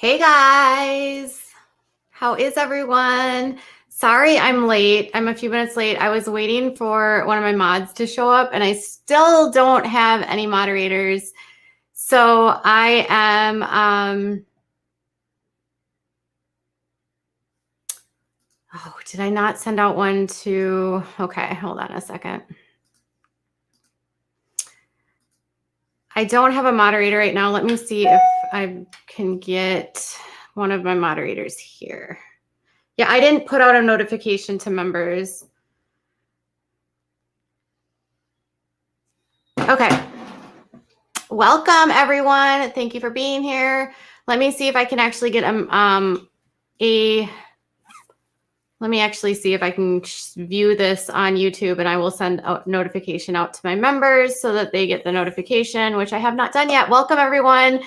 Hey guys, how is everyone? Sorry I'm late. I'm a few minutes late. I was waiting for one of my mods to show up and I still don't have any moderators. So I am, oh, did I not send out one to, okay, hold on a second. I don't have a moderator right now. Let me see if I can get one of my moderators here. Yeah, I didn't put out a notification to members. Okay. Welcome, everyone. Thank you for being here. Let me see if I can actually get let me actually see if I can view this on YouTube, and I will send a notification out to my members so that they get the notification, which I have not done yet. Welcome, everyone.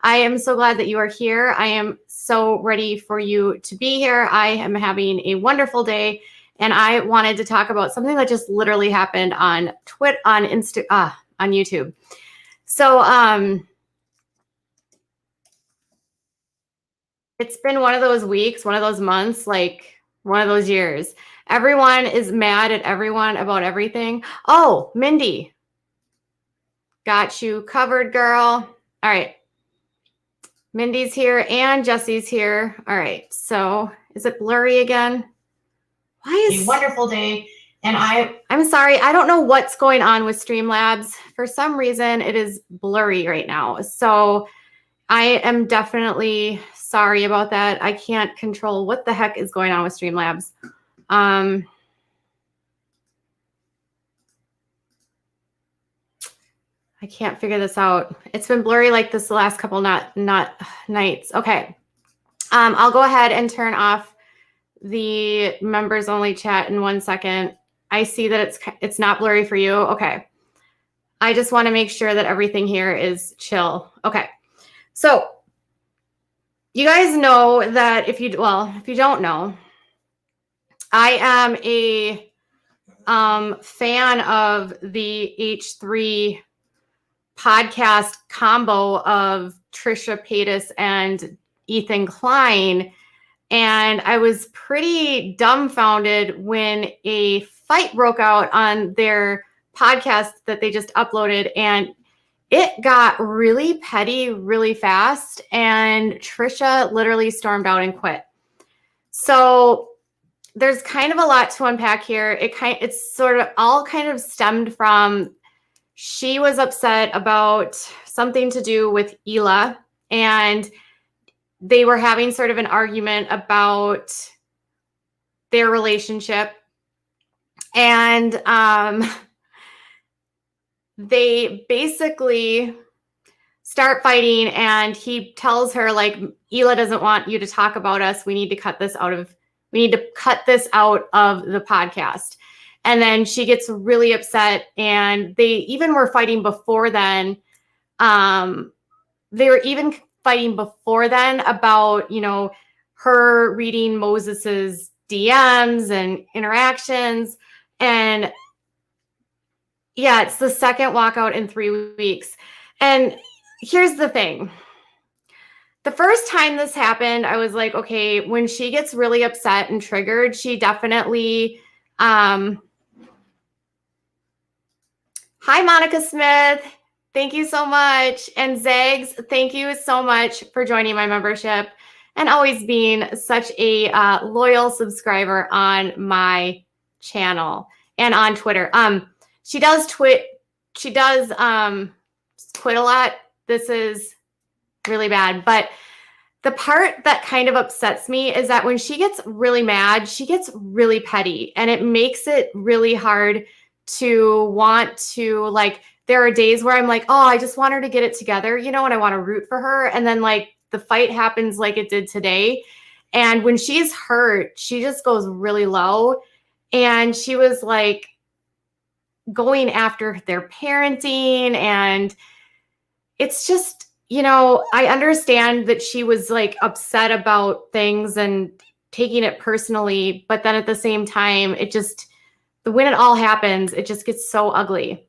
I am so glad that you are here. I am so ready for you to be here. I am having a wonderful day, and I wanted to talk about something that just literally happened on YouTube. So it's been one of those weeks, one of those months, like one of those years. Everyone is mad at everyone about everything. Oh, Mindy. Got you covered, girl. All right. Mindy's here and Jesse's here. All right. So is it blurry again? Why is a wonderful day? And I'm sorry, I don't know what's going on with Streamlabs. For some reason, it is blurry right now. So I am definitely sorry about that. I can't control what the heck is going on with Streamlabs. I can't figure this out. It's been blurry like this the last couple nights. Okay. I'll go ahead and turn off the members only chat in 1 second. I see that it's not blurry for you. Okay. I just want to make sure that everything here is chill. Okay. So you guys know that if you don't know, I am a fan of the H3 podcast combo of Trisha Paytas and Ethan Klein. And I was pretty dumbfounded when a fight broke out on their podcast that they just uploaded, and it got really petty really fast, and Trisha literally stormed out and quit. So there's kind of a lot to unpack here. It's sort of all kind of stemmed from, she was upset about something to do with Hila, and they were having sort of an argument about their relationship. And they basically start fighting, and he tells her, like, Hila doesn't want you to talk about us. We need to cut this out of the podcast. And then she gets really upset, and they even were fighting before then. They were even fighting before then about, her reading Moses's DMs and interactions. And yeah, it's the second walkout in 3 weeks. And here's the thing. The first time this happened, I was like, okay, when she gets really upset and triggered, she definitely, hi, Monica Smith. Thank you so much. And Zags, thank you so much for joining my membership and always being such a loyal subscriber on my channel and on Twitter. She does quit a lot. This is really bad. But the part that kind of upsets me is that when she gets really mad, she gets really petty, and it makes it really hard to want to, like, there are days where I'm like, oh, I just want her to get it together, and I want to root for her. And then, like, the fight happens like it did today. And when she's hurt, she just goes really low. And she was like going after their parenting. And it's just, I understand that she was like upset about things and taking it personally. But then at the same time, when it all happens, it just gets so ugly.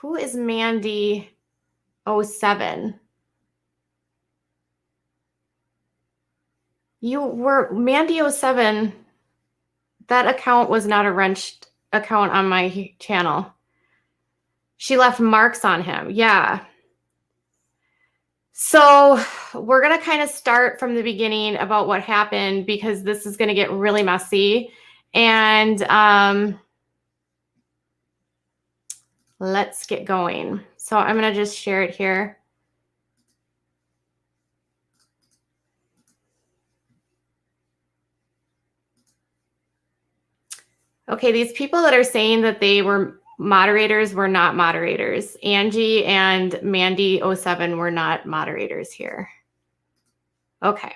Who is Mandy? 07. You were Mandy 07. That account was not a wrenched account on my channel. She left marks on him. Yeah. So we're going to kind of start from the beginning about what happened because this is going to get really messy. And let's get going. So I'm going to just share it here. Okay, these people that are saying that they were moderators were not moderators. Angie and Mandy 07 were not moderators here. Okay.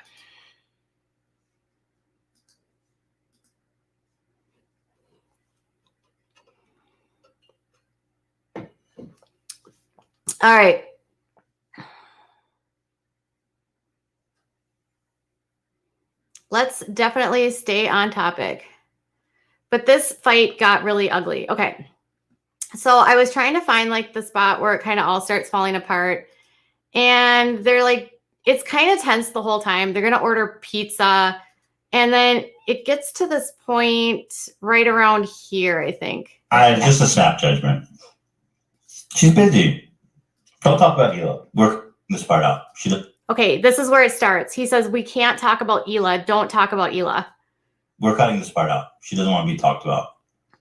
All right. Let's definitely stay on topic. But this fight got really ugly. Okay. So I was trying to find like the spot where it kind of all starts falling apart. And they're like, it's kind of tense the whole time. They're going to order pizza. And then it gets to this point right around here, I think. Just a snap judgment. She's busy. Don't talk about Hila. Work this part out. Okay, this is where it starts. He says, we can't talk about Hila. Don't talk about Hila. We're cutting this part out. She doesn't want to be talked about.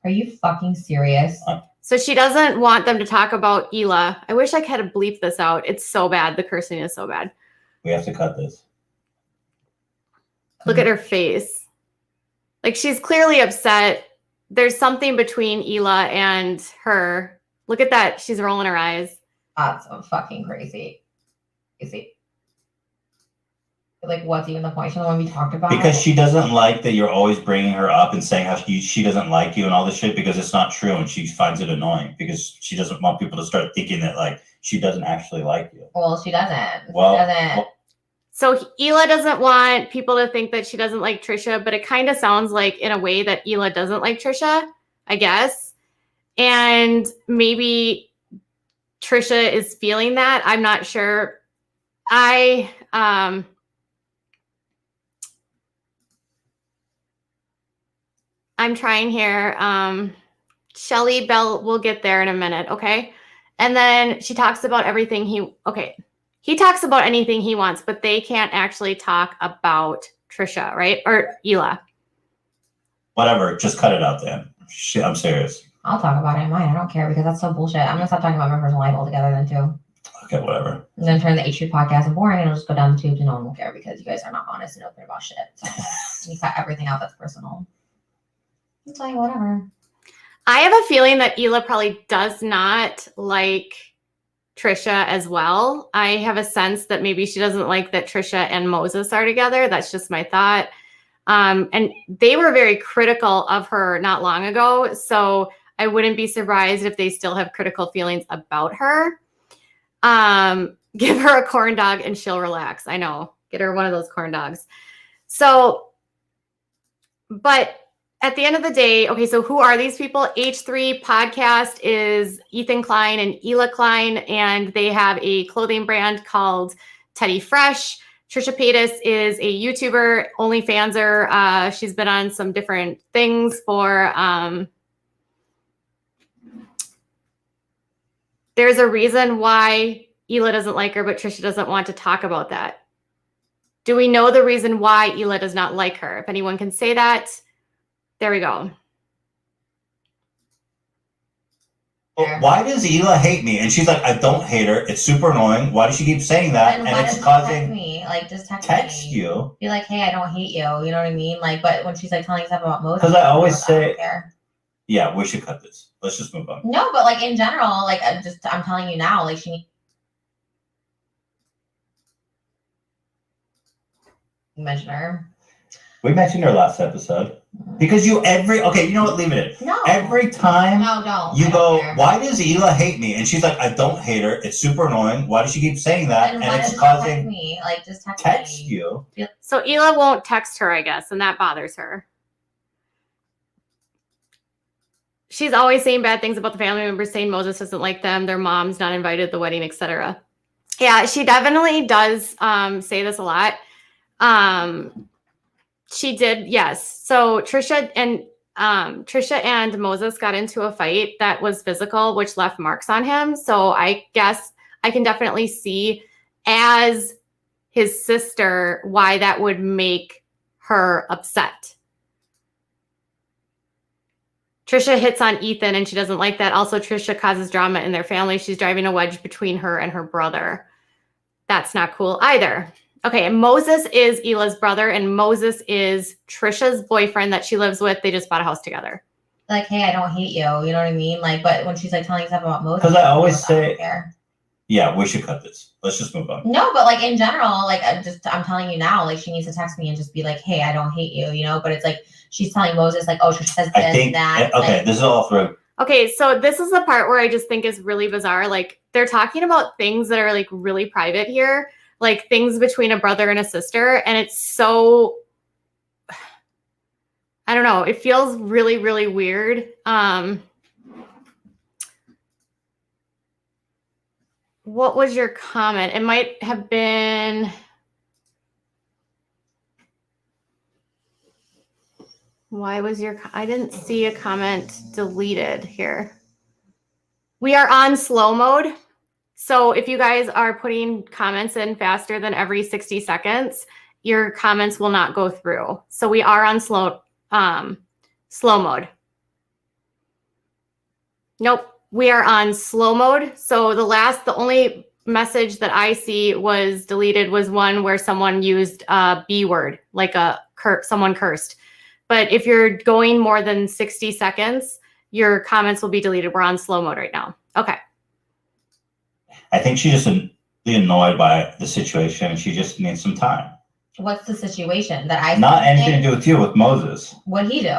Are you fucking serious? So she doesn't want them to talk about Hila. I wish I could have bleeped this out. It's so bad. The cursing is so bad. We have to cut this. Look at her face. Like she's clearly upset. There's something between Hila and her. Look at that. She's rolling her eyes. That's so fucking crazy. Like, what's even the point? She doesn't want to be talked about. Because she doesn't like that you're always bringing her up and saying how she doesn't like you and all this shit because it's not true and she finds it annoying because she doesn't want people to start thinking that like she doesn't actually like you. Well, she doesn't. So Hila doesn't want people to think that she doesn't like Trisha, but it kind of sounds like in a way that Hila doesn't like Trisha, I guess. And maybe Trisha is feeling that. I'm not sure. I'm trying here. Shelly Bell, we'll get there in a minute, okay? And then she talks about everything he talks about anything he wants, but they can't actually talk about Trisha, right? Or Hila. Whatever, just cut it out then. Shit, I'm serious. I'll talk about it in mine. I don't care because that's so bullshit. I'm gonna stop talking about my personal life altogether then too. Okay, whatever. And then turn the H2 podcast and boring and it'll just go down the tubes and no one will care because you guys are not honest and open about shit. So you cut everything out that's personal. It's like whatever. I have a feeling that Hila probably does not like Trisha as well. I have a sense that maybe she doesn't like that Trisha and Moses are together. That's just my thought. And they were very critical of her not long ago. So I wouldn't be surprised if they still have critical feelings about her. Give her a corn dog and she'll relax. I know. Get her one of those corn dogs. So, but at the end of the day, okay, so who are these people? H3 Podcast is Ethan Klein and Hila Klein, and they have a clothing brand called Teddy Fresh. Trisha Paytas is a YouTuber, OnlyFanser. She's been on some different things for... there's a reason why Hila doesn't like her, but Trisha doesn't want to talk about that. Do we know the reason why Hila does not like her? If anyone can say that... There we go. Well, why does Hila hate me? And she's like, I don't hate her. It's super annoying. Why does she keep saying that? And it's causing text me. Like, just text me. You. Be like, hey, I don't hate you. You know what I mean? Like, but when she's like telling stuff about Moses, because I always say, care. Yeah, we should cut this. Let's just move on. No, but like in general, like I'm telling you now, like she mention her. We mentioned her last episode. Because you you know what? Leave it in. No. Every time you go, care. Why does Hila hate me? And she's like, I don't hate her. It's super annoying. Why does she keep saying that? And it's causing text me. Like just text me. You. So Hila won't text her, I guess, and that bothers her. She's always saying bad things about the family members, saying Moses doesn't like them, their mom's not invited to the wedding, etc. Yeah, she definitely does say this a lot. She did, yes. So Trisha and Moses got into a fight that was physical, which left marks on him. So I guess I can definitely see as his sister why that would make her upset. Trisha hits on Ethan and she doesn't like that. Also, Trisha causes drama in their family. She's driving a wedge between her and her brother. That's not cool either. Okay, and Moses is Hila's brother, and Moses is Trisha's boyfriend that she lives with. They just bought a house together. Like, hey, I don't hate you. You know what I mean? Like, but when she's like telling stuff about Moses, Because I always I don't say, care. yeah, we should cut this. Let's just move on. No, but like in general, like I'm telling you now, like she needs to text me and just be like, hey, I don't hate you, you know? But it's like she's telling Moses, like, oh, she says this I think, and that. okay, like, this is all through. Okay, so this is the part where I just think is really bizarre. Like they're talking about things that are like really private here, like things between a brother and a sister. And it's so, I don't know, it feels really, really weird. What was your comment? It might have been, why was your, I didn't see a comment deleted here. We are on slow mode. So if you guys are putting comments in faster than every 60 seconds, your comments will not go through. So we are on slow mode. Nope, we are on slow mode. So the only message that I see was deleted was one where someone used a B word, like someone cursed. But if you're going more than 60 seconds, your comments will be deleted. We're on slow mode right now. Okay. I think she's just annoyed by the situation and she just needs some time. what's the situation that I? Not anything to do with you, with Moses. What'd he do?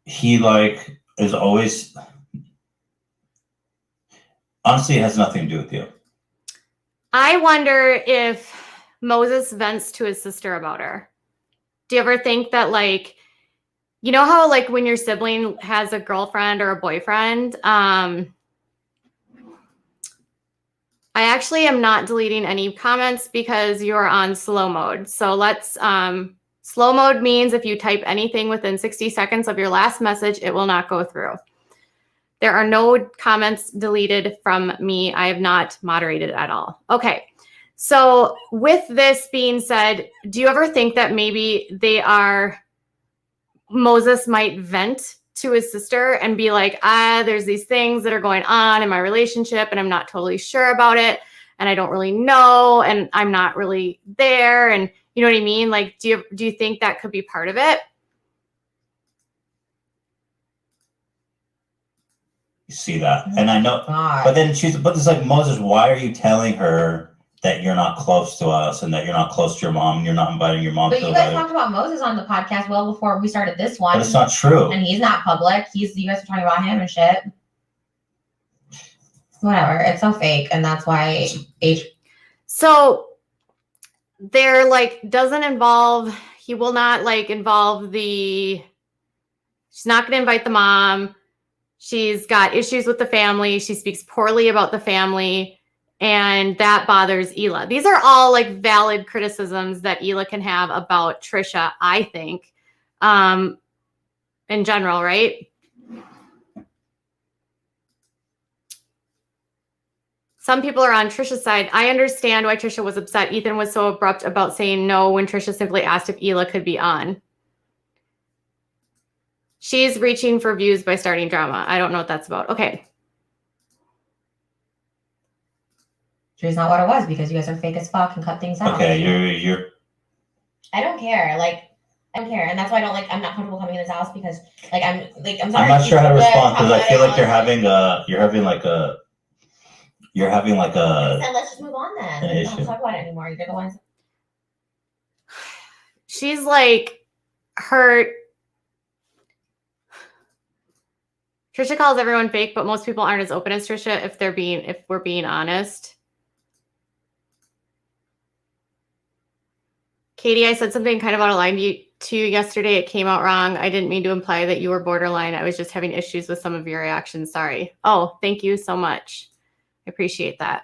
He like is always, honestly, it has nothing to do with you. I wonder if Moses vents to his sister about her. Do you ever think that, like, you know how like when your sibling has a girlfriend or a boyfriend, I actually am not deleting any comments because you're on slow mode. So let's, slow mode means if you type anything within 60 seconds of your last message, it will not go through. There are no comments deleted from me. I have not moderated at all. Okay. So with this being said, do you ever think that maybe Moses might vent to his sister and be like, there's these things that are going on in my relationship and I'm not totally sure about it. And I don't really know. And I'm not really there. And you know what I mean? Like, do you think that could be part of it? You see that. And I know, but then but it's like, Moses, why are you telling her that you're not close to us and that you're not close to your mom and you're not inviting your mom but to you the guys wedding? talked about Moses on the podcast well before we started this one. But it's not true. And he's not public. You guys are talking about him and shit. Whatever. It's so fake. And that's why So they're like, he will not like involve she's not going to invite the mom. She's got issues with the family. She speaks poorly about the family. And that bothers Hila. These are all like valid criticisms that Hila can have about Trisha, I think, in general, right? Some people are on Trisha's side. I understand why Trisha was upset. Ethan was so abrupt about saying no when Trisha simply asked if Hila could be on. She's reaching for views by starting drama. I don't know what that's about. Okay. She's not what it was because you guys are fake as fuck and cut things out. Okay, you're. I don't care. Like, I don't care, and that's why I'm not comfortable coming in this house because, I'm sorry. I'm not sure how to respond because I feel like Then let's just move on then. an Don't issue. talk about it anymore. You're the ones. She's like hurt. Trisha calls everyone fake, but most people aren't as open as Trisha if we're being honest. Katie, I said something kind of out of line. to you yesterday. It came out wrong. I didn't mean to imply that you were borderline. I was just having issues with some of your reactions. Sorry. Oh, thank you so much. I appreciate that.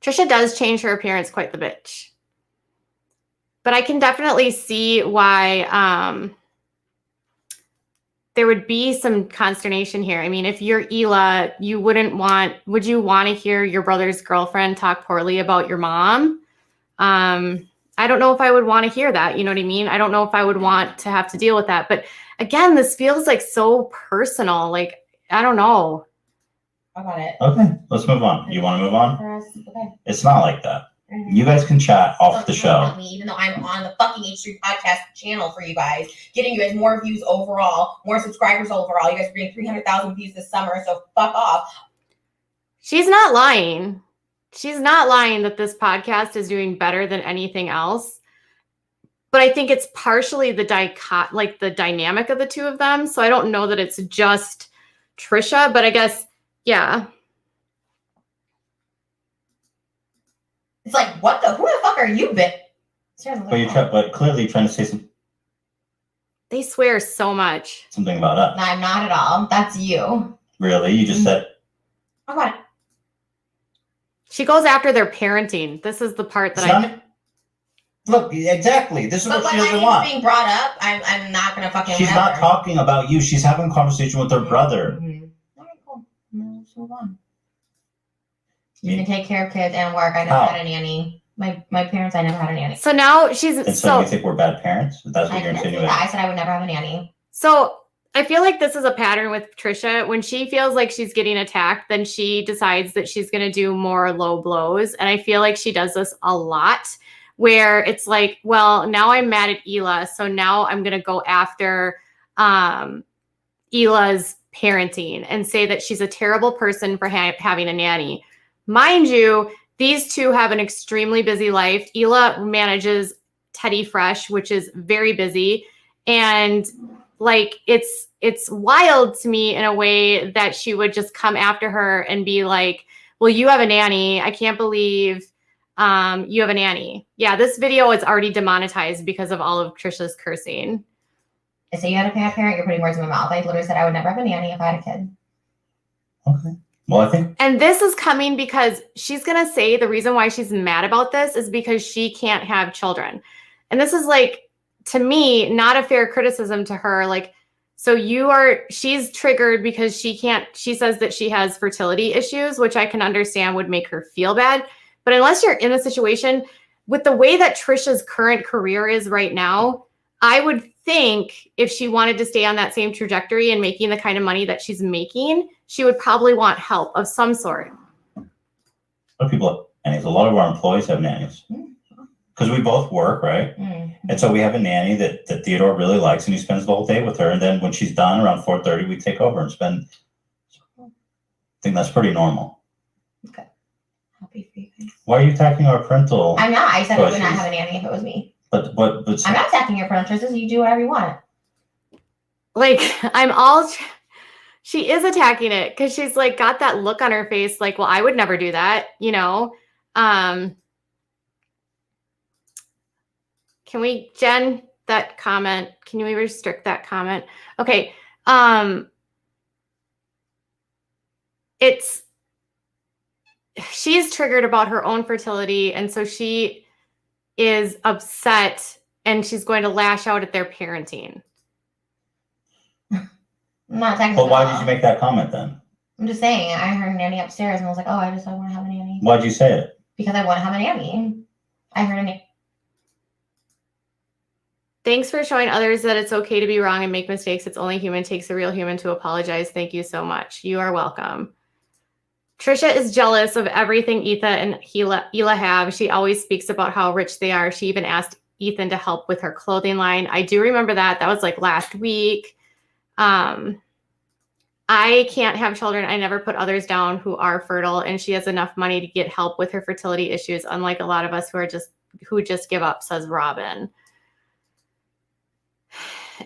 Trisha does change her appearance quite the bit. But I can definitely see why there would be some consternation here. I mean, if you're Hila, would you want to hear your brother's girlfriend talk poorly about your mom? I don't know if I would want to hear that. You know what I mean? I don't know if I would want to have to deal with that. But again, this feels like so personal. Like, I don't know. I got it. Okay, let's move on. You want to move on? For us, okay. It's not like that. You guys can chat off the show. Me, even though I'm on the fucking H3 podcast channel for you guys, getting you guys more views overall, more subscribers overall. You guys are getting 300,000 views this summer, so fuck off. She's not lying. She's not lying that this podcast is doing better than anything else. But I think it's partially the dynamic of the two of them. So I don't know that it's just Trisha, but I guess, yeah. It's like, who the fuck are you, bitch? But clearly you're trying to say They swear so much. something about us. No, I'm not at all. That's you. Really? You just said, Oh, God. She goes after their parenting. This is the part that look, exactly. This is But what when she my doesn't name's want. being brought up, I'm not going to fucking She's not talking about you. She's having a conversation with her brother. Mm-hmm. All right, cool. Let's move on. You can take care of kids and work. I never had a nanny. My parents, I never had a nanny. So now she's And so you think we're bad parents? That's what you're didn't say insinuating. that. I said I would never have a nanny. So I feel like this is a pattern with Trisha. When she feels like she's getting attacked, then she decides that she's going to do more low blows. And I feel like she does this a lot, where it's like, well, now I'm mad at Hila, so now I'm going to go after Hila's parenting and say that she's a terrible person for having a nanny. Mind you, these two have an extremely busy life. Hila manages Teddy Fresh, which is very busy. And like, it's wild to me in a way that she would just come after her and be like, well, you have a nanny. I can't believe you have a nanny. Yeah, this video is already demonetized because of all of Trisha's cursing. I say you had a parent, you're putting words in my mouth. I literally said I would never have a nanny if I had a kid. Okay. Well, I think. And this is coming because she's going to say the reason why she's mad about this is because she can't have children. And this is like, to me, not a fair criticism to her. Like, so she's triggered because she says that she has fertility issues, which I can understand would make her feel bad. But unless you're in a situation with the way that Trisha's current career is right now, I would think if she wanted to stay on that same trajectory and making the kind of money that she's making, she would probably want help of some sort. A lot of people have nannies. A lot of our employees have nannies. Because we both work, right? Mm-hmm. And so we have a nanny that Theodore really likes, and he spends the whole day with her. And then when she's done around 4:30, we take over and spend. I think that's pretty normal. Okay. Happy for you guys. Why are you attacking our parental? I'm not. I said I would not have a nanny if it was me. But I'm not attacking your parental choices. You do whatever you want. Like, she is attacking it because she's like got that look on her face like, well, I would never do that, you know? Can we, Jen, that comment, can we restrict that comment? Okay. She's triggered about her own fertility. And so she is upset and she's going to lash out at their parenting. I'm not attacking. But why did you make that comment then? I'm just saying, I heard a nanny upstairs and I was like, oh, I want to have a nanny. Why'd you say it? Because I want to have a nanny. I heard a nanny. Thanks for showing others that it's okay to be wrong and make mistakes. It's only human. It takes a real human to apologize. Thank you so much. You are welcome. Trisha is jealous of everything Ethan and Hila have. She always speaks about how rich they are. She even asked Ethan to help with her clothing line. I do remember that. That was like last week. I can't have children. I never put others down who are fertile, and she has enough money to get help with her fertility issues, unlike a lot of us who just give up, says Robin.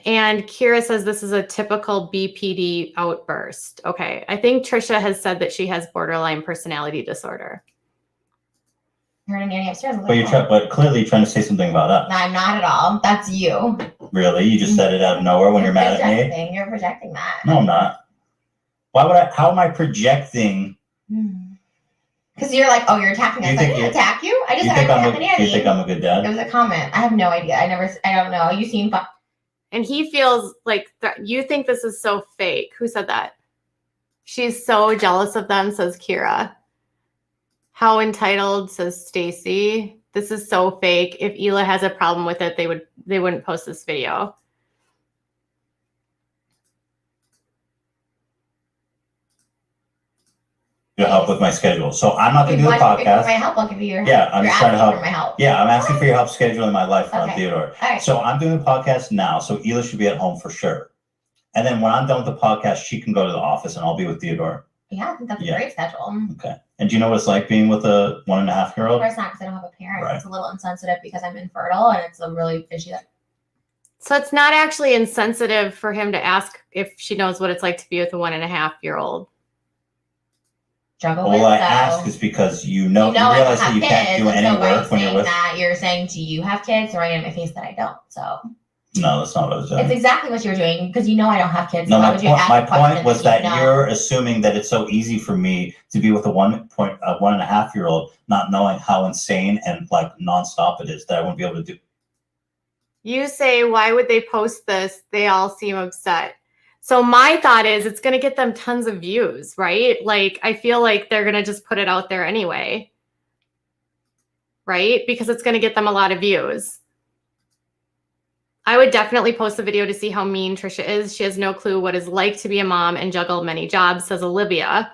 And Kira says this is a typical BPD outburst. Okay. I think Trisha has said that she has borderline personality disorder. I heard a nanny upstairs. I was But like, oh. but clearly you're trying to say something about us. No, I'm not at all. That's you. Really? You just said it out of nowhere when you're mad at me? You're projecting that. No, I'm not. Why would I? How am I projecting? Because you're like, oh, you're attacking us. I didn't attack you. I just said I attacked the nanny. You think I'm a good dad? It was a comment. I have no idea. I don't know. You seem fun. And he feels like you think this is so fake. Who said that? She's so jealous of them, says Kira. How entitled, says Stacy. This is so fake. If Hila has a problem with it, they wouldn't post this video. To help with my schedule. So I'm not going to do the podcast. My help, I'll give you your help. Yeah, I'm just trying to help. For my help. Yeah, I'm asking for your help scheduling my life around Okay. Theodore. All right. So I'm doing the podcast now. So Hila should be at home for sure. And then when I'm done with the podcast, she can go to the office and I'll be with Theodore. Yeah, I think that's a great schedule. Okay. And do you know what it's like being with a 1.5-year-old? Of course not, because I don't have a parent. Right. It's a little insensitive because I'm infertile, and it's a really issue that. So it's not actually insensitive for him to ask if she knows what it's like to be with a 1.5-year-old. Struggle Well, with, I ask is because you realize that you can't do any work when you're with. That you're saying, do you have kids? Right in my face that I don't. So. No, that's not what I was doing. It's exactly what you're doing because you know I don't have kids. No, so my point was that you're assuming that it's so easy for me to be with a 1.5-year-old, not knowing how insane and like nonstop it is that I won't be able to do. You say, why would they post this? They all seem upset. So my thought is it's going to get them tons of views, right? Like, I feel like they're going to just put it out there anyway, right? Because it's going to get them a lot of views. I would definitely post the video to see how mean Trisha is. She has no clue what it's like to be a mom and juggle many jobs, says Olivia.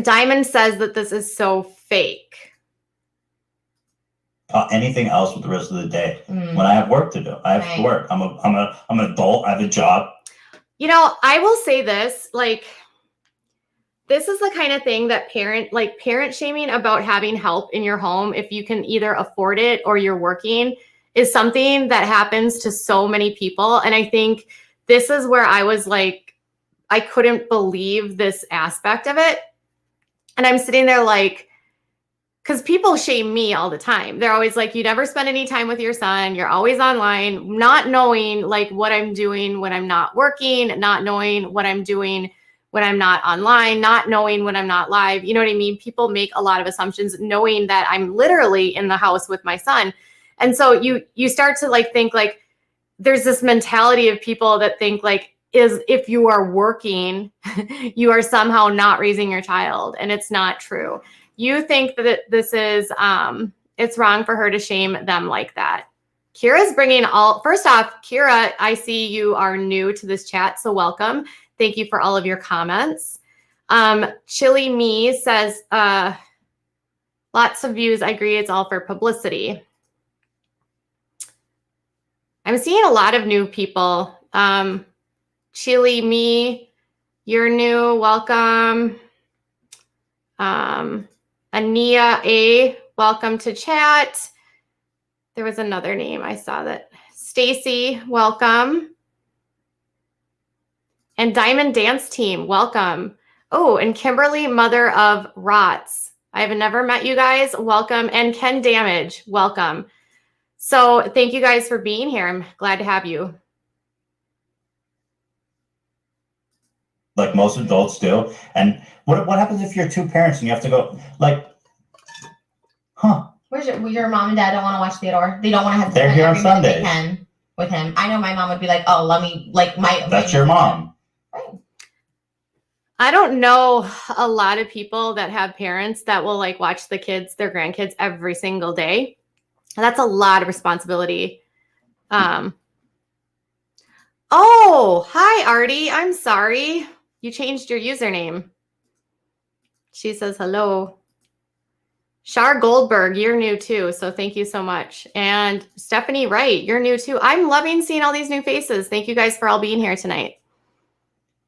Diamond says that this is so fake. Anything else with the rest of the day when I have work to do. I have to work. I'm an adult. I have a job. You know, I will say this, like, this is the kind of thing that parent shaming about having help in your home, if you can either afford it or you're working, is something that happens to so many people. And I think this is where I was like, I couldn't believe this aspect of it. And I'm sitting there like, because people shame me all the time. They're always like, you never spend any time with your son. You're always online, not knowing like what I'm doing when I'm not working, not knowing what I'm doing when I'm not online, not knowing when I'm not live. You know what I mean? People make a lot of assumptions knowing that I'm literally in the house with my son. And so you start to like think like there's this mentality of people that think like if you are working, you are somehow not raising your child. And it's not true. You think that this is, it's wrong for her to shame them like that. Kira's bringing first off, Kira, I see you are new to this chat, so welcome. Thank you for all of your comments. Chili Me says, lots of views. I agree, it's all for publicity. I'm seeing a lot of new people. Chili Me, you're new, welcome. Ania A, welcome to chat. There was another name I saw that. Stacy, welcome. And Diamond Dance Team, welcome. Oh, and Kimberly, mother of Rots. I have never met you guys. Welcome. And Ken Damage, welcome. So thank you guys for being here. I'm glad to have you. Like most adults do. And what happens if you're two parents and you have to go like, Where's your mom and dad don't want to watch Theodore? They don't want to have. They're here on Sundays. They can with him. I know my mom would be like, oh, let me like my. That's your mom. Right. I don't know a lot of people that have parents that will like watch their grandkids every single day. That's a lot of responsibility. Oh, hi, Artie. I'm sorry. You changed your username. She says hello. Shar Goldberg, you're new too. So thank you so much. And Stephanie Wright, you're new too. I'm loving seeing all these new faces. Thank you guys for all being here tonight.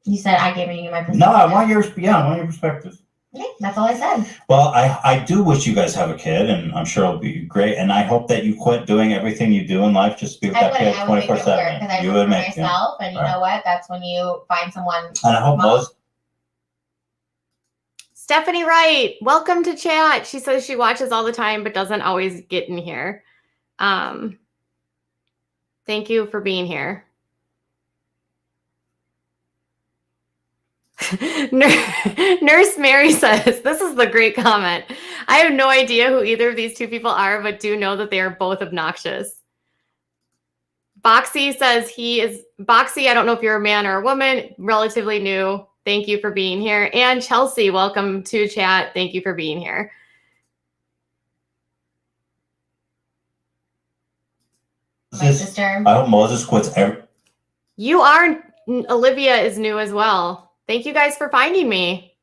You said I gave you my perspective. No, I want your perspective. Okay, that's all I said. Well, I do wish you guys have a kid, and I'm sure it'll be great. And I hope that you quit doing everything you do in life just to be with that kid 24/7. You would make myself, and you know what? That's when you find someone. And I hope most. Stephanie Wright, welcome to chat. She says she watches all the time, but doesn't always get in here. Thank you for being here. Nurse Mary says, this is the great comment. I have no idea who either of these two people are, but do know that they are both obnoxious. Boxy says Boxy, I don't know if you're a man or a woman, relatively new. Thank you for being here. And Chelsea, welcome to chat. Thank you for being here. My sister. I hope Moses quits You are, Olivia is new as well. Thank you guys for finding me.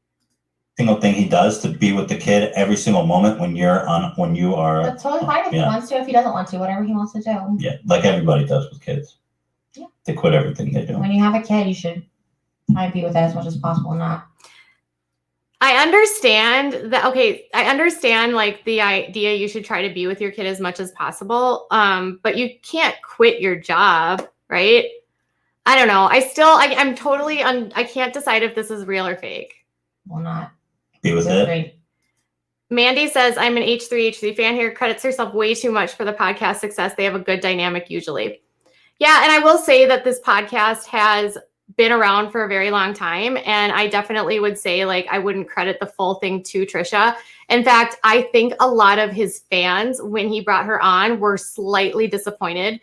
single thing he does to be with the kid every single moment when you are. That's totally fine if he wants to. If he doesn't want to, whatever he wants to do. Yeah, like everybody does with kids. Yeah. They quit everything they do. When you have a kid, you should try and be with it as much as possible, not. I understand that. Okay, I understand like the idea you should try to be with your kid as much as possible. But you can't quit your job, right? I don't know. I'm totally I can't decide if this is real or fake. Will not Be with it. Mandy says, I'm an H3 fan here, credits herself way too much for the podcast success. They have a good dynamic usually. Yeah, and I will say that this podcast has been around for a very long time, and I definitely would say like I wouldn't credit the full thing to Trisha. In fact, I think a lot of his fans, when he brought her on, were slightly disappointed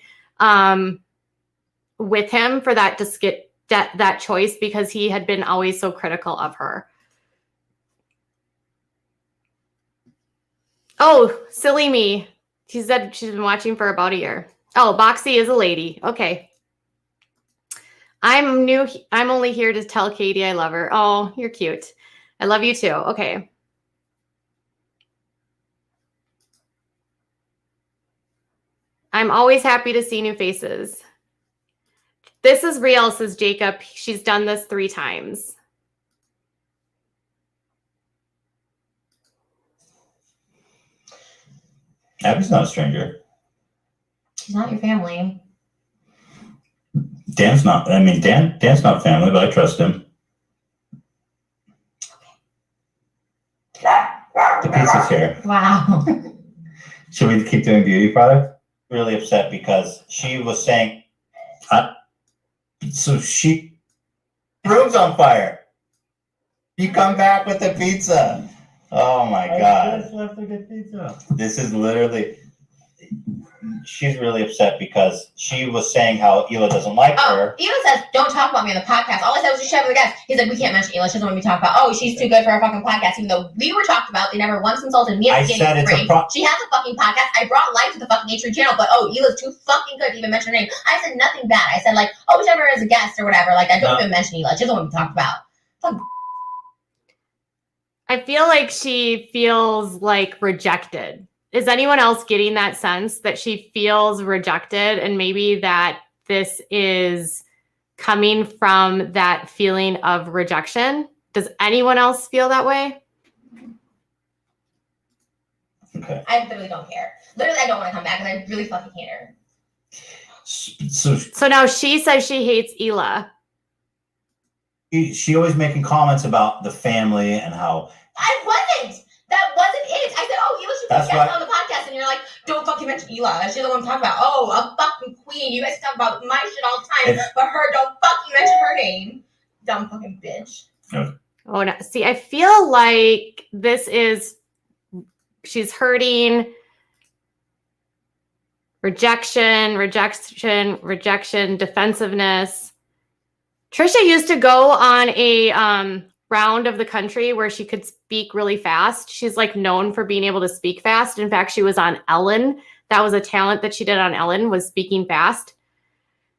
with him for that choice because he had been always so critical of her. Oh, silly me. She said she's been watching for about a year. Oh, Boxy is a lady. Okay. I'm new. I'm only here to tell Katie I love her. Oh, you're cute. I love you too. Okay. I'm always happy to see new faces. This is real, says Jacob. She's done this 3 times. Abby's not a stranger. She's not your family. Dan's not family, but I trust him. The pizza's here. Wow. Should we keep doing beauty product? Really upset because she was saying, room's on fire. You come back with the pizza. Oh my God. I just left to get pizza. This is literally, she's really upset because she was saying how Hila doesn't like her. Hila says, don't talk about me on the podcast. All I said was just shove with the guest. He's like, we can't mention Hila. She doesn't want me to talk about, oh, she's too good for our fucking podcast. Even though we were talked about, they never once insulted me. I said it's a She has a fucking podcast. I brought life to the fucking H3 channel, but Hila's too fucking good to even mention her name. I said nothing bad. I said like, oh, whichever is a guest or whatever. Like, I don't even mention Hila. She doesn't want me to talk about. Fuck. I feel like she feels like rejected. Is anyone else getting that sense that she feels rejected and maybe that this is coming from that feeling of rejection? Does anyone else feel that way? Okay. I literally don't care. Literally, I don't want to come back because I really fucking hate her. So now she says she hates Hila. she always making comments about the family and how. I wasn't. That wasn't it. I said, oh, Hila should be guest on the podcast. And you're like, don't fucking mention Hila. She doesn't want to talk about, oh, a fucking queen. You guys talk about my shit all the time. But her, don't fucking mention her name. Dumb fucking bitch. Oh, no. See, I feel like she's hurting. Rejection, defensiveness. Trisha used to go on a round of the country where she could speak really fast. She's like known for being able to speak fast. In fact, she was on Ellen. That was a talent that she did on Ellen, was speaking fast.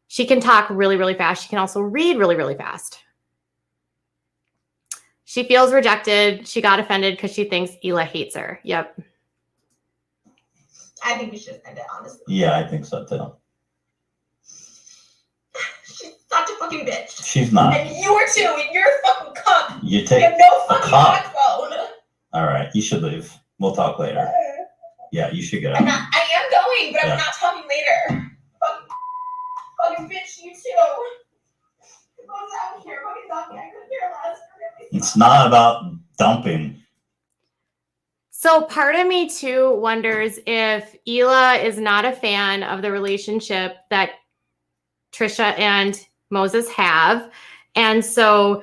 She can talk really, really fast. She can also read really, really fast. She feels rejected. She got offended because she thinks Hila hates her. Yep. I think we should end it, honestly. Yeah, I think so too. She's such a fucking bitch. She's not. And you are too, and you're a fucking cunt. You take You have no a fucking cup. backbone. All right, you should leave. We'll talk later. Yeah, you should get I out. am going, but Yeah. I'm not talking later. Fucking bitch, you too. What's out here? Fucking talking. I couldn't hear last. It's not about dumping. So part of me too wonders if Hila is not a fan of the relationship that Trisha and Moses have. And so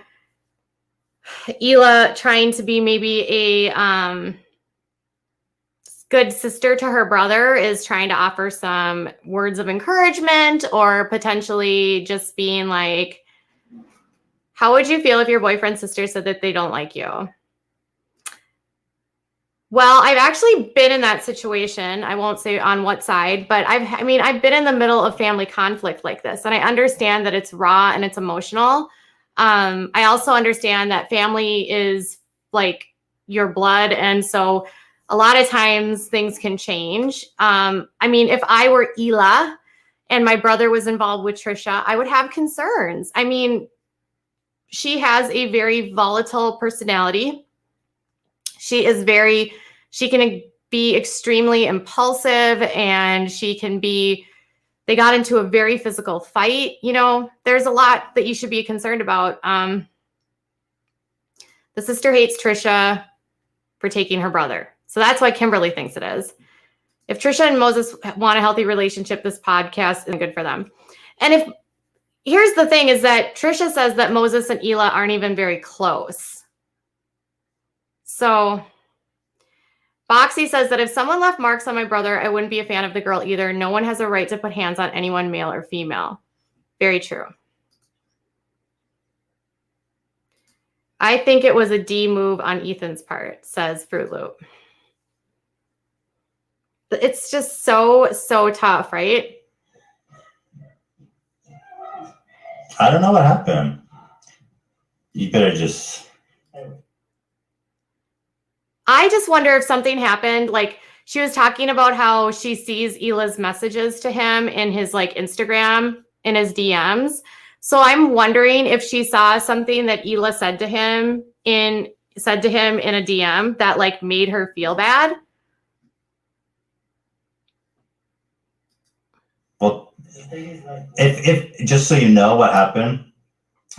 Hila trying to be maybe a good sister to her brother is trying to offer some words of encouragement, or potentially just being like, how would you feel if your boyfriend's sister said that they don't like you? Well, I've actually been in that situation. I won't say on what side, but I've been in the middle of family conflict like this, and I understand that it's raw and it's emotional. I also understand that family is like your blood, and so a lot of times things can change. If I were Hila and my brother was involved with Trisha, I would have concerns. I mean, she has a very volatile personality. She can be extremely impulsive, and they got into a very physical fight. You know, there's a lot that you should be concerned about. The sister hates Trisha for taking her brother. So that's why Kimberly thinks it is. If Trisha and Moses want a healthy relationship, this podcast is good for them. And here's the thing is that Trisha says that Moses and Hila aren't even very close. So Boxy says that if someone left marks on my brother, I wouldn't be a fan of the girl either. No one has a right to put hands on anyone, male or female. Very true. I think it was a D move on Ethan's part, says Fruit Loop. It's just so tough, right? I don't know what happened. You better just... I just wonder if something happened. Like, she was talking about how she sees Hila's messages to him in his like Instagram, in his DMs. So I'm wondering if she saw something that Hila said to him in a DM that like made her feel bad. Well, if just so you know what happened,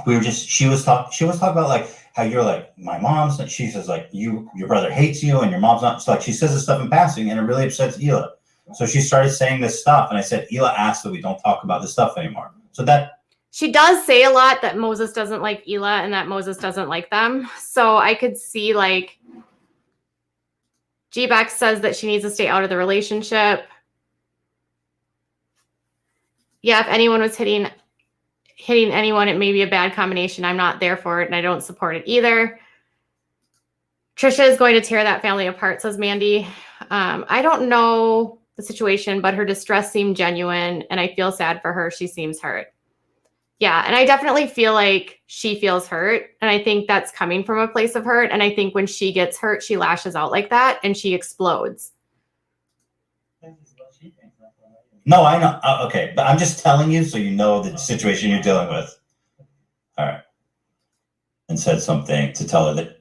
she was talking about like how you're like my mom's, and she says like your brother hates you and your mom's not. So like she says this stuff in passing, and it really upsets Hila. So she started saying this stuff, and I said Hila asked that we don't talk about this stuff anymore. So that she does say a lot that Moses doesn't like Hila and that Moses doesn't like them. So I could see like G-Bex says that she needs to stay out of the relationship. Yeah, if anyone was hitting anyone, it may be a bad combination. I'm not there for it, and I don't support it either. Trisha is going to tear that family apart, says Mandy. I don't know the situation, but her distress seemed genuine, and I feel sad for her. She seems hurt. Yeah, and I definitely feel like she feels hurt, and I think that's coming from a place of hurt, and I think when she gets hurt, she lashes out like that, and she explodes. No, I know. Okay, but I'm just telling you so you know the situation you're dealing with. All right. And said something to tell her that.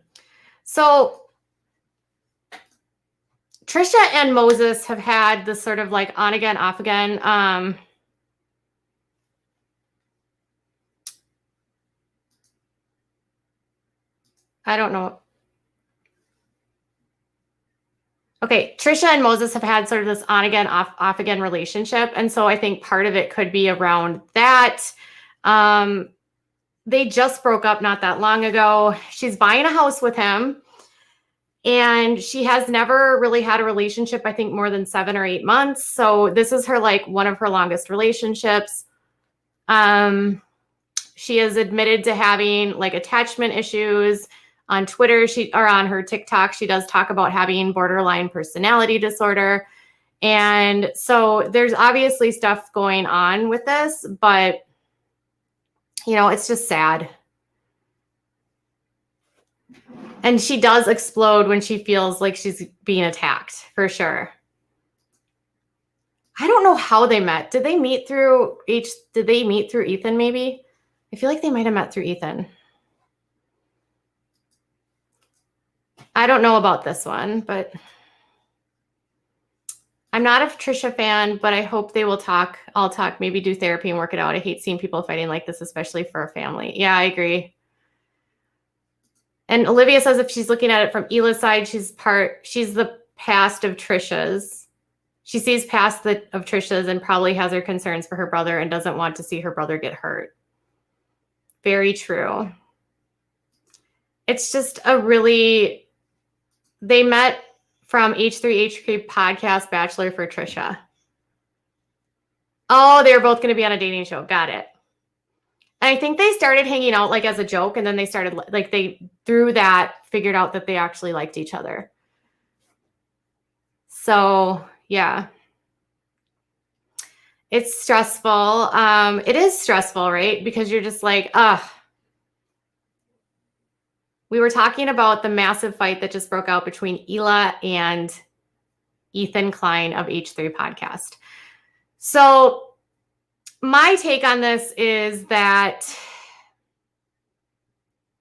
So Trisha and Moses have had this sort of like on again, off again. I don't know. Okay, Trisha and Moses have had sort of this on again, off again relationship. And so I think part of it could be around that. They just broke up not that long ago. She's buying a house with him. And she has never really had a relationship, I think more than 7 or 8 months. So this is her like one of her longest relationships. She has admitted to having like attachment issues. On Twitter, or on her TikTok, she does talk about having borderline personality disorder. And so there's obviously stuff going on with this, but it's just sad. And she does explode when she feels like she's being attacked, for sure. I don't know how they met. Did they meet through Ethan maybe? I feel like they might have met through Ethan. I don't know about this one, but I'm not a Trisha fan, but I hope they will talk. I'll talk, maybe do therapy and work it out. I hate seeing people fighting like this, especially for a family. Yeah, I agree. And Olivia says if she's looking at it from Hila's side, she's the past of Trisha's. She sees past of Trisha's and probably has her concerns for her brother and doesn't want to see her brother get hurt. Very true. It's just they met from H3H3 podcast Bachelor for Trisha. Oh, they're both going to be on a dating show. Got it. And I think they started hanging out like as a joke, and then they started like through that figured out that they actually liked each other. So yeah, it's stressful. It is stressful, right? Because you're just like, we were talking about the massive fight that just broke out between Hila and Ethan Klein of H3 Podcast. So my take on this is that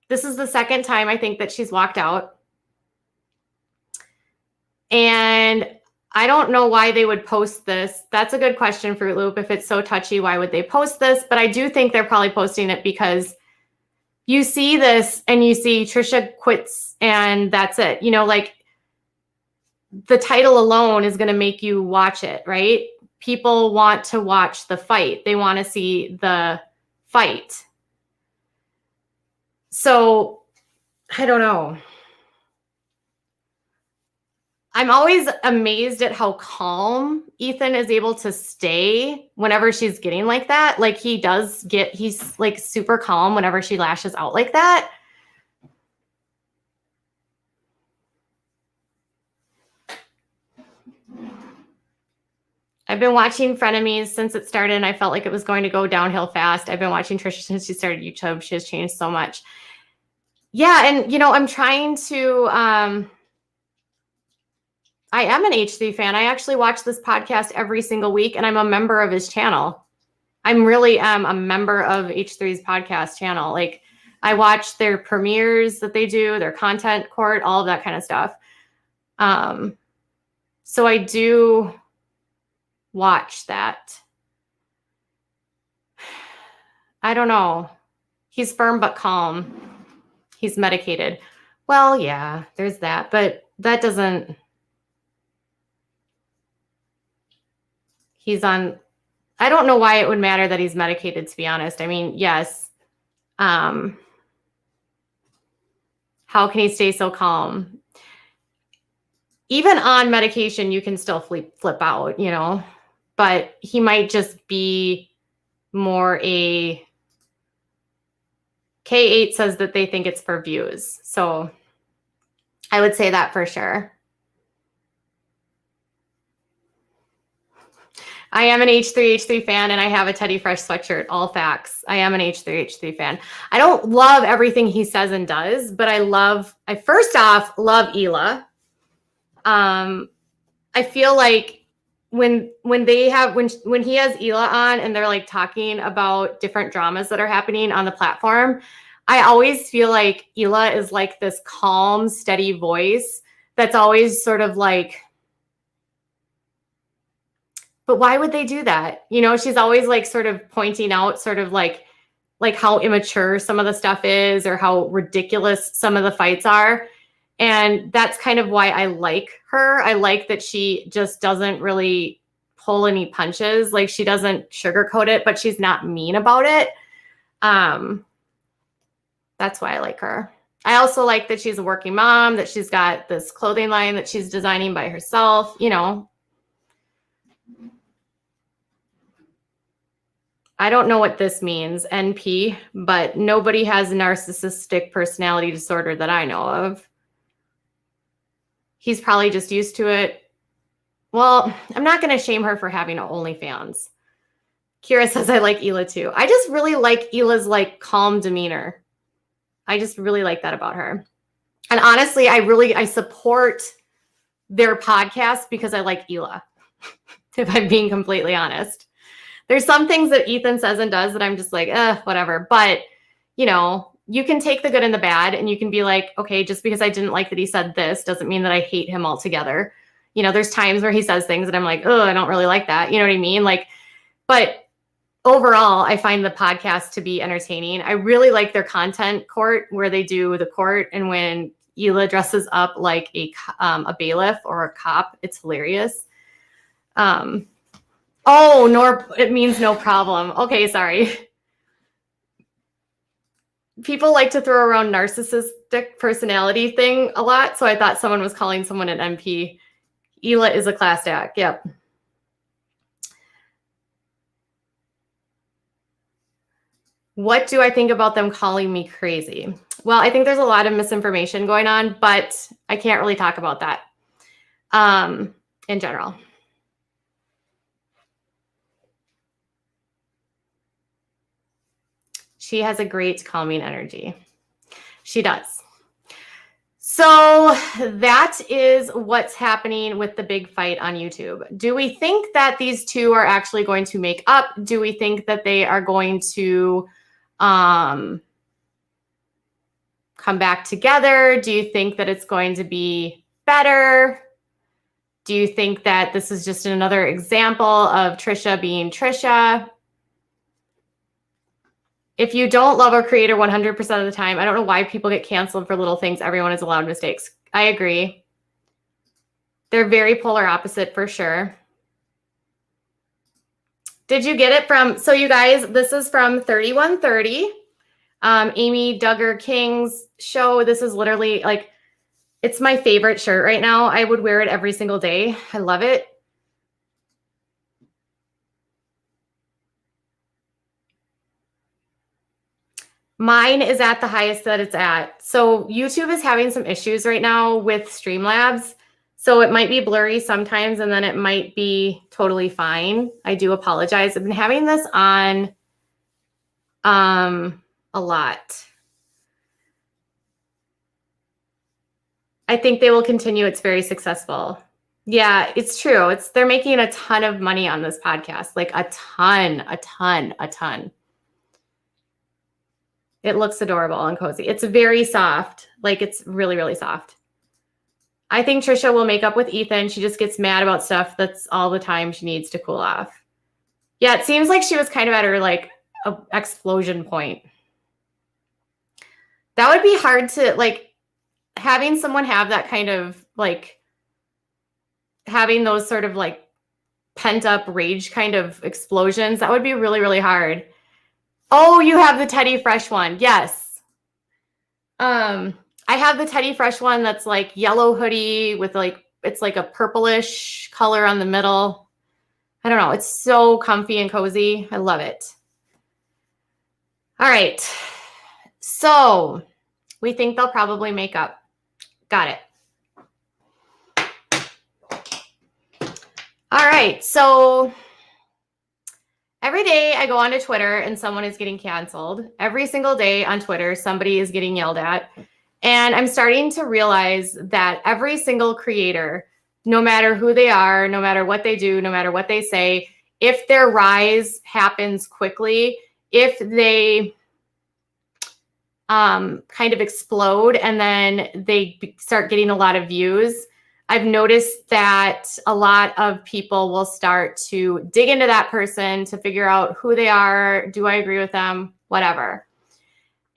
this is the second time I think that she's walked out. And I don't know why they would post this. That's a good question, Fruit Loop. If it's so touchy, why would they post this? But I do think they're probably posting it because you see this and you see Trisha quits and that's it. You know, like the title alone is going to make you watch it, right? People want to watch the fight. They want to see the fight. So I don't know. I'm always amazed at how calm Ethan is able to stay whenever she's getting like that. Like he's like super calm whenever she lashes out like that. I've been watching Frenemies since it started, and I felt like it was going to go downhill fast. I've been watching Trisha since she started YouTube. She has changed so much. Yeah, and, you know, I'm trying to... I am an H3 fan. I actually watch this podcast every single week, and I'm a member of his channel. I really am a member of H3's podcast channel. Like, I watch their premieres that they do, their content court, all of that kind of stuff. So I do watch that. I don't know. He's firm but calm. He's medicated. Well, yeah, there's that, but that doesn't... He's on, I don't know why it would matter that he's medicated, to be honest. I mean, yes. How can he stay so calm? Even on medication, you can still flip out, you know, but he might just be more a... K8 says that they think it's for views. So I would say that for sure. I am an H3 fan, and I have a Teddy Fresh sweatshirt. All facts. I am an H3 fan. I don't love everything he says and does, but I first off love Hila. I feel like when he has Hila on and they're like talking about different dramas that are happening on the platform, I always feel like Hila is like this calm, steady voice that's always sort of like, but why would they do that? You know, she's always like sort of pointing out sort of like how immature some of the stuff is or how ridiculous some of the fights are. And that's kind of why I like her. I like that she just doesn't really pull any punches. Like she doesn't sugarcoat it, but she's not mean about it. That's why I like her. I also like that she's a working mom, that she's got this clothing line that she's designing by herself, you know. I don't know what this means, NP, but nobody has narcissistic personality disorder that I know of. He's probably just used to it. Well, I'm not going to shame her for having OnlyFans. Kira says, I like Hila too. I just really like Hila's like calm demeanor. I just really like that about her. And honestly, I support their podcast because I like Hila, if I'm being completely honest. There's some things that Ethan says and does that I'm just like, whatever. But, you know, you can take the good and the bad and you can be like, okay, just because I didn't like that he said this doesn't mean that I hate him altogether. You know, there's times where he says things that I'm like, oh, I don't really like that. You know what I mean? Like, but overall, I find the podcast to be entertaining. I really like their content court where they do the court, and when Hila dresses up like a bailiff or a cop, it's hilarious. It means no problem. Okay, sorry. People like to throw around narcissistic personality thing a lot, so I thought someone was calling someone an NP. Hila is a class act. Yep. What do I think about them calling me crazy? Well, I think there's a lot of misinformation going on, but I can't really talk about that in general. She has a great calming energy. She does. So that is what's happening with the big fight on YouTube. Do we think that these two are actually going to make up? Do we think that they are going to come back together? Do you think that it's going to be better? Do you think that this is just another example of Trisha being Trisha? If you don't love a creator 100% of the time, I don't know why people get canceled for little things. Everyone is allowed mistakes. I agree. They're very polar opposite for sure. Did you get it from, so you guys, this is from 3130, Amy Duggar King's show. This is literally like, it's my favorite shirt right now. I would wear it every single day. I love it. Mine is at the highest that it's at. So YouTube is having some issues right now with Streamlabs. So it might be blurry sometimes, and then it might be totally fine. I do apologize. I've been having this on a lot. I think they will continue. It's very successful. Yeah, it's true. They're making a ton of money on this podcast, like a ton. It looks adorable and cozy. It's very soft. Like, it's really, really soft. I think Trisha will make up with Ethan. She just gets mad about stuff that's all the time she needs to cool off. Yeah, it seems like she was kind of at her, like, explosion point. That would be hard to, like, having someone have that kind of, like, having those sort of, like, pent-up rage kind of explosions. That would be really, really hard. Oh, you have the Teddy Fresh one. Yes. I have the Teddy Fresh one that's like yellow hoodie with like, it's like a purplish color on the middle. I don't know. It's so comfy and cozy. I love it. All right. So we think they'll probably make up. Got it. All right. So every day I go onto Twitter and someone is getting canceled. Every single day on Twitter, somebody is getting yelled at. And I'm starting to realize that every single creator, no matter who they are, no matter what they do, no matter what they say, if their rise happens quickly, if they kind of explode and then they start getting a lot of views, I've noticed that a lot of people will start to dig into that person to figure out who they are. Do I agree with them? Whatever.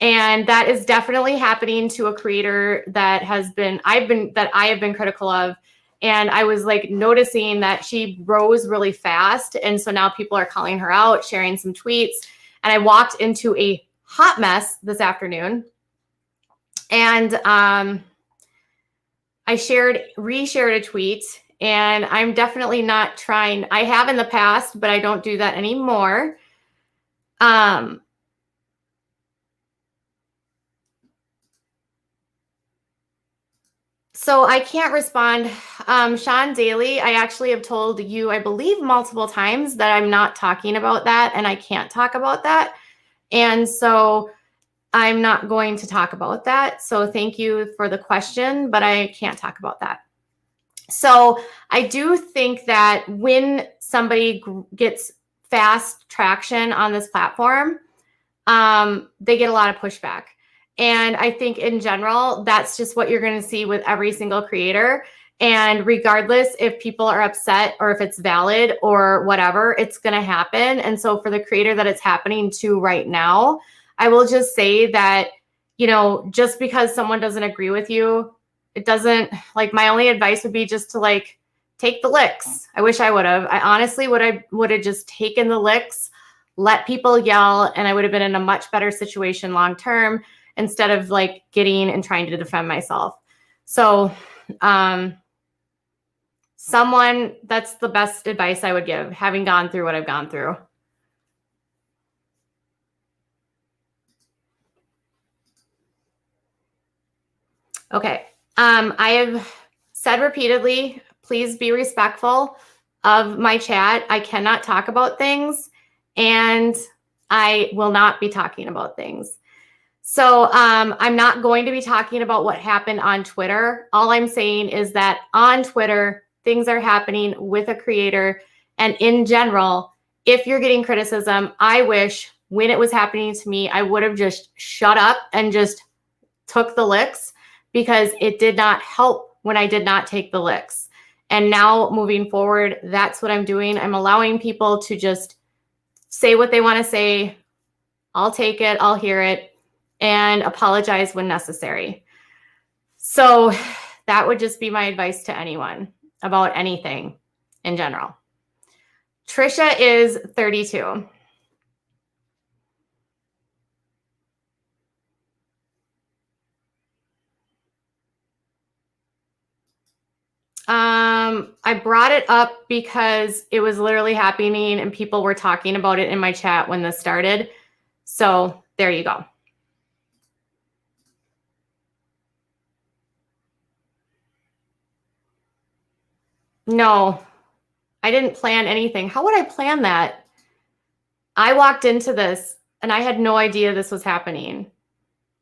And that is definitely happening to a creator that I have been critical of. And I was like noticing that she rose really fast. And so now people are calling her out, sharing some tweets. And I walked into a hot mess this afternoon. And I reshared a tweet, and I'm definitely not trying. I have in the past, but I don't do that anymore. So I can't respond. Sean Daly, I actually have told you, I believe multiple times that I'm not talking about that, and I can't talk about that. And so I'm not going to talk about that. So thank you for the question, but I can't talk about that. So I do think that when somebody gets fast traction on this platform, they get a lot of pushback. And I think in general, that's just what you're going to see with every single creator. And regardless if people are upset or if it's valid or whatever, it's going to happen. And so for the creator that it's happening to right now, I will just say that, you know, just because someone doesn't agree with you, it doesn't, like, my only advice would be just to like take the licks. I wish I would have. I honestly would have just taken the licks, let people yell, and I would have been in a much better situation long term instead of like getting and trying to defend myself. So, someone, that's the best advice I would give, having gone through what I've gone through. Okay. I have said repeatedly, please be respectful of my chat. I cannot talk about things, and I will not be talking about things. So I'm not going to be talking about what happened on Twitter. All I'm saying is that on Twitter, things are happening with a creator. And in general, if you're getting criticism, I wish when it was happening to me, I would have just shut up and just took the licks, because it did not help when I did not take the licks. And now moving forward, that's what I'm doing. I'm allowing people to just say what they want to say. I'll take it, I'll hear it, and apologize when necessary. So that would just be my advice to anyone about anything in general. Trisha is 32. I brought it up because it was literally happening and people were talking about it in my chat when this started. So there you go. No, I didn't plan anything. How would I plan that? I walked into this and I had no idea this was happening.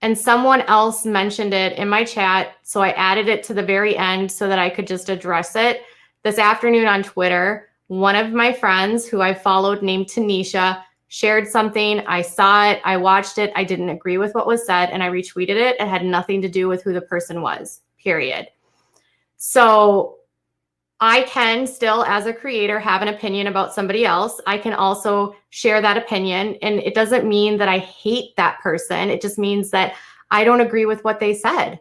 And someone else mentioned it in my chat, so I added it to the very end so that I could just address it. This afternoon on Twitter, one of my friends who I followed named Tanisha shared something. I saw it, I watched it, I didn't agree with what was said, and I retweeted it. It had nothing to do with who the person was, period. So I can still, as a creator, have an opinion about somebody else. I can also share that opinion. And it doesn't mean that I hate that person. It just means that I don't agree with what they said,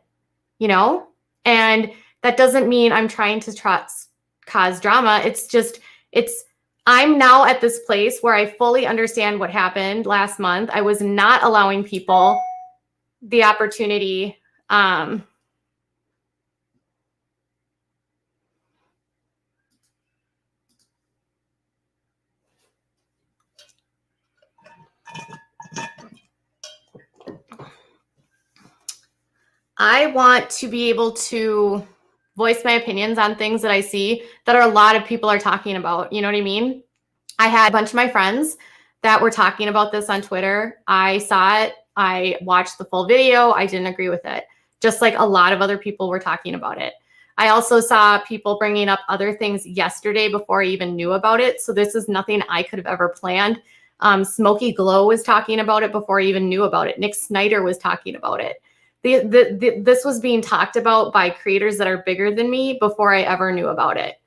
you know? And that doesn't mean I'm trying to cause drama. It's just, I'm now at this place where I fully understand what happened last month. I was not allowing people the opportunity, I want to be able to voice my opinions on things that I see that a lot of people are talking about. You know what I mean? I had a bunch of my friends that were talking about this on Twitter. I saw it. I watched the full video. I didn't agree with it, just like a lot of other people were talking about it. I also saw people bringing up other things yesterday before I even knew about it. So this is nothing I could have ever planned. Smokey Glow was talking about it before I even knew about it. Nick Snyder was talking about it. This was being talked about by creators that are bigger than me before I ever knew about it.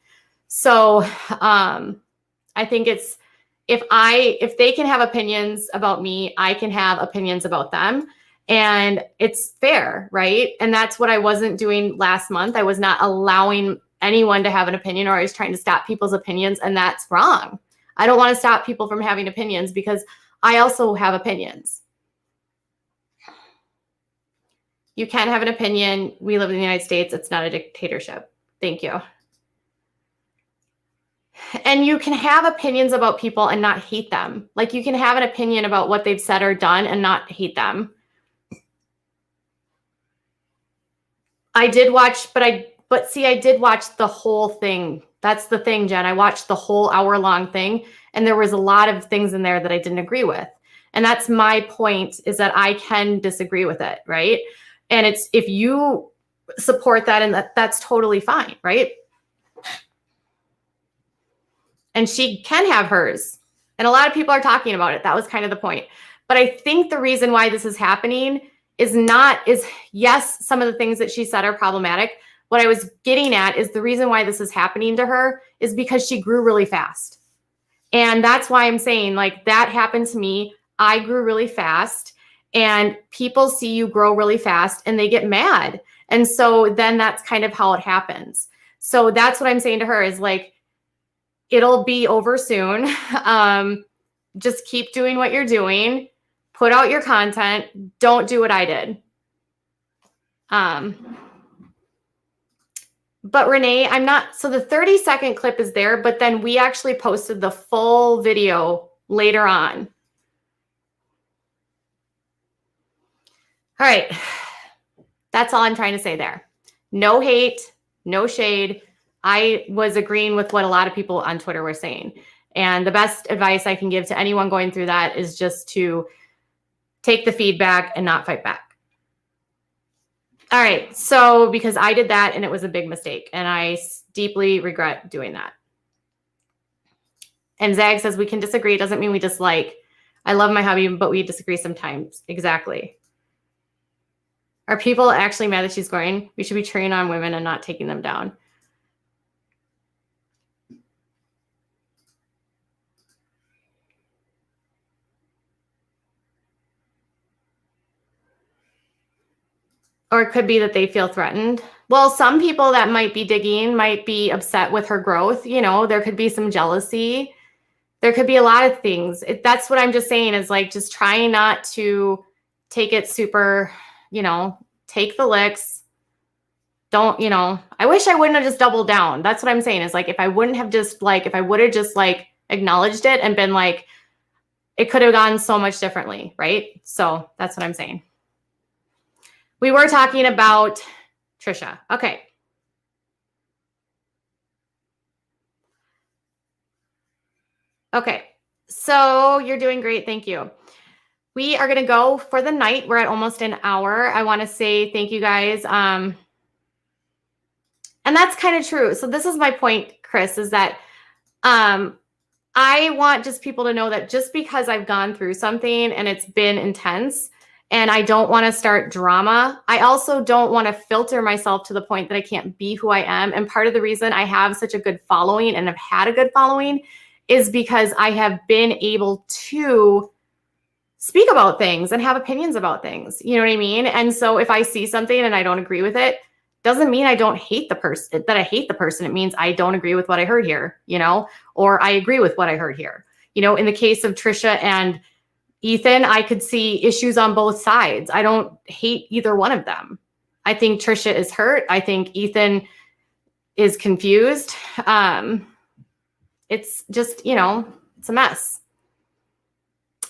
So I think it's, if they can have opinions about me, I can have opinions about them. And it's fair, right? And that's what I wasn't doing last month. I was not allowing anyone to have an opinion, or I was trying to stop people's opinions, and that's wrong. I don't want to stop people from having opinions because I also have opinions. You can have an opinion. We live in the United States. It's not a dictatorship. Thank you. And you can have opinions about people and not hate them. Like, you can have an opinion about what they've said or done and not hate them. I did watch, but see, I did watch the whole thing. That's the thing, Jen. I watched the whole hour-long thing, and there was a lot of things in there that I didn't agree with. And that's my point, is that I can disagree with it, right? And it's, if you support that, and that's totally fine, right? And she can have hers. And a lot of people are talking about it. That was kind of the point. But I think the reason why this is happening is yes, some of the things that she said are problematic, what I was getting at is the reason why this is happening to her is because she grew really fast. And that's why I'm saying, like, that happened to me. I grew really fast, and people see you grow really fast and they get mad. And so then that's kind of how it happens. So that's what I'm saying to her is like, it'll be over soon. Just keep doing what you're doing. Put out your content. Don't do what I did. But Renee, I'm not, so the 30-second clip is there, but then we actually posted the full video later on. All right. That's all I'm trying to say there. No hate, no shade. I was agreeing with what a lot of people on Twitter were saying. And the best advice I can give to anyone going through that is just to take the feedback and not fight back. All right. So because I did that and it was a big mistake, and I deeply regret doing that. And Zag says we can disagree. It doesn't mean we dislike. I love my hubby, but we disagree sometimes. Exactly. Are people actually mad that she's going? We should be cheering on women and not taking them down. Or it could be that they feel threatened. Well, some people that might be digging might be upset with her growth. You know, there could be some jealousy. There could be a lot of things. That's what I'm just saying is like, just trying not to take it super, you know, take the licks. Don't, you know, I wish I wouldn't have just doubled down. That's what I'm saying is like, if I wouldn't have just like, if I would have just like acknowledged it and been like, it could have gone so much differently. Right. So that's what I'm saying. We were talking about Trisha. Okay. Okay. So you're doing great. Thank you. We are going to go for the night. We're at almost an hour. I want to say thank you guys. And that's kind of true. So this is my point, Chris, is that I want just people to know that just because I've gone through something and it's been intense, and I don't want to start drama, I also don't want to filter myself to the point that I can't be who I am. And part of the reason I have such a good following and have had a good following is because I have been able to speak about things and have opinions about things. You know what I mean? And so if I see something and I don't agree with it, doesn't mean I don't hate the person, that I hate the person. It means I don't agree with what I heard here, you know, or I agree with what I heard here. You know, in the case of Trisha and Ethan, I could see issues on both sides. I don't hate either one of them. I think Trisha is hurt. I think Ethan is confused. It's just, you know, it's a mess.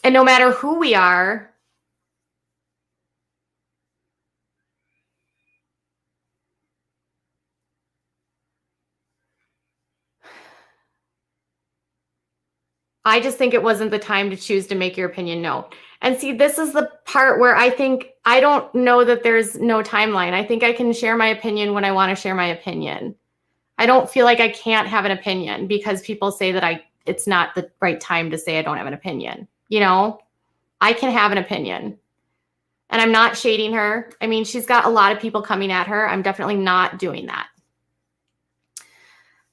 And no matter who we are, I just think it wasn't the time to choose to make your opinion known. And see, this is the part where I think, I don't know that there's no timeline. I think I can share my opinion when I want to share my opinion. I don't feel like I can't have an opinion because people say that it's not the right time to say I don't have an opinion. You know, I can have an opinion. And I'm not shading her. I mean, she's got a lot of people coming at her. I'm definitely not doing that.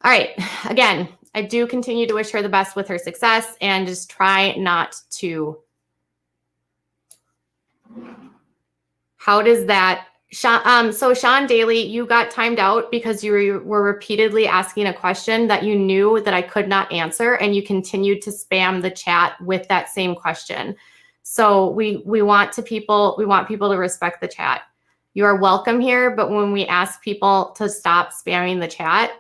All right. Again, I do continue to wish her the best with her success and just try not to. How does that, so Sean Daly, you got timed out because you were repeatedly asking a question that you knew that I could not answer, and you continued to spam the chat with that same question. So we want people to respect the chat. You are welcome here, but when we ask people to stop spamming the chat,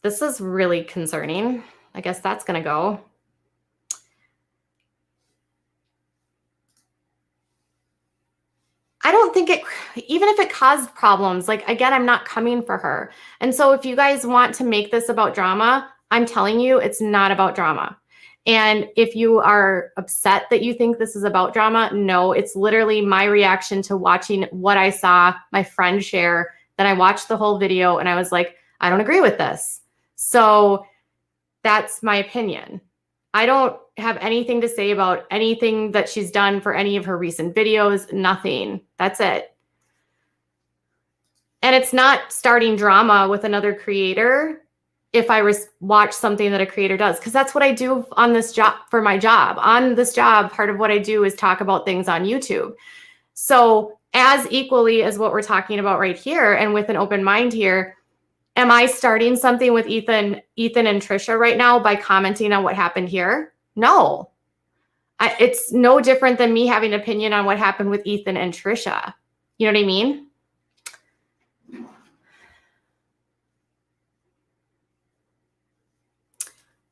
this is really concerning. I guess that's going to go. I don't think even if it caused problems, like, again, I'm not coming for her. And so if you guys want to make this about drama, I'm telling you, it's not about drama. And if you are upset that you think this is about drama, no, it's literally my reaction to watching what I saw my friend share. Then I watched the whole video and I was like, I don't agree with this. So that's my opinion. I don't have anything to say about anything that she's done for any of her recent videos. Nothing. That's it. And it's not starting drama with another creator if I watch something that a creator does, because that's what I do on this job for my job. On this job, part of what I do is talk about things on YouTube. So as equally as what we're talking about right here and with an open mind here, am I starting something with Ethan and Trisha right now by commenting on what happened here? No. It's no different than me having an opinion on what happened with Ethan and Trisha. You know what I mean?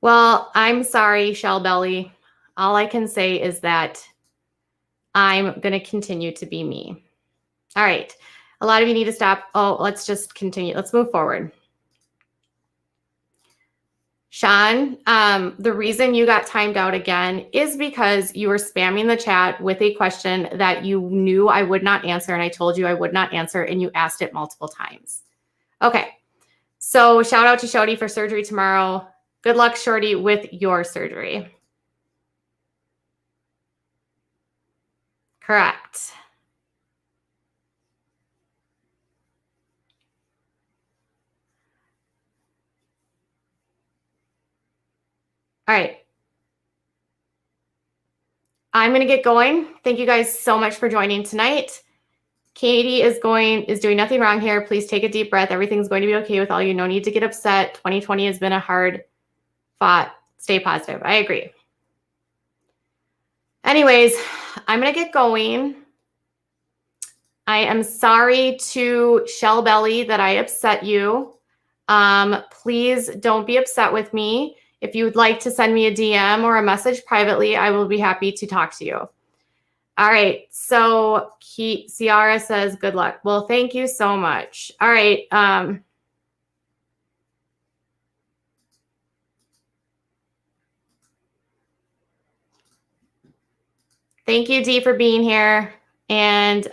Well, I'm sorry, Shell Belly. All I can say is that I'm going to continue to be me. All right. A lot of you need to stop. Oh, let's just continue. Let's move forward. Sean, the reason you got timed out again is because you were spamming the chat with a question that you knew I would not answer, and I told you I would not answer, and you asked it multiple times. Okay. So shout out to Shorty for surgery tomorrow. Good luck, Shorty, with your surgery. Correct. All right. I'm going to get going. Thank you guys so much for joining tonight. Katie is doing nothing wrong here. Please take a deep breath. Everything's going to be okay with all you. No need to get upset. 2020 has been a hard fought. Stay positive. I agree. Anyways, I'm going to get going. I am sorry to Shell Belly that I upset you. Please don't be upset with me. If you would like to send me a DM or a message privately, I will be happy to talk to you. All right. So Ciara says, good luck. Well, thank you so much. All right. Thank you, Dee, for being here. And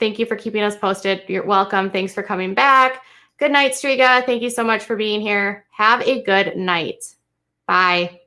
thank you for keeping us posted. You're welcome. Thanks for coming back. Good night, Striga. Thank you so much for being here. Have a good night. Bye.